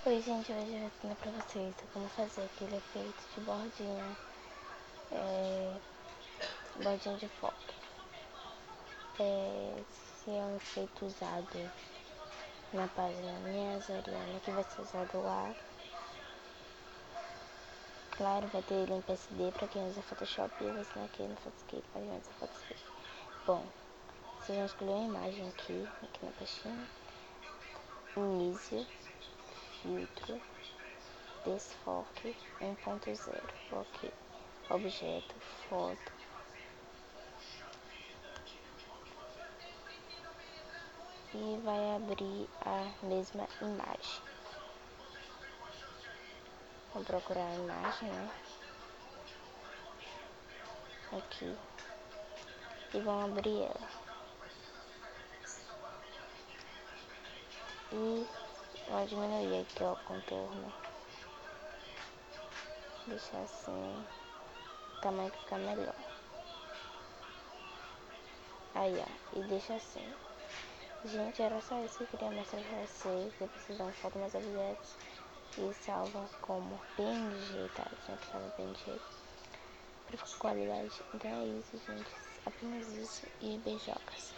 Oi gente, hoje eu vou ensinar pra vocês como fazer aquele efeito de bordinha, bordinha de foto. Esse é um efeito usado na página Minha Zoriana, que vai ser usado lá. Claro, vai ter ele em PSD pra quem usa Photoshop e eu vou ensinar aqui no Photoscape pra quem usa Photoscape. Bom, vocês vão escolher uma imagem aqui na pastinha, início, filtro, desfoque 1.0, ok, objeto, foto, e vai abrir a mesma imagem. Vou procurar a imagem, né? Aqui. E vão abrir ela. E vou diminuir aqui, ó, o contorno. Deixar assim, o tamanho que ficar melhor. Aí, ó, e deixa assim. Gente, era só isso que eu queria mostrar pra vocês. Depois vocês dão foto meus objetos e salvam como PNG, tá? Sempre salva PNG pra qualidade. Então é isso, gente. Apenas isso e beijocas.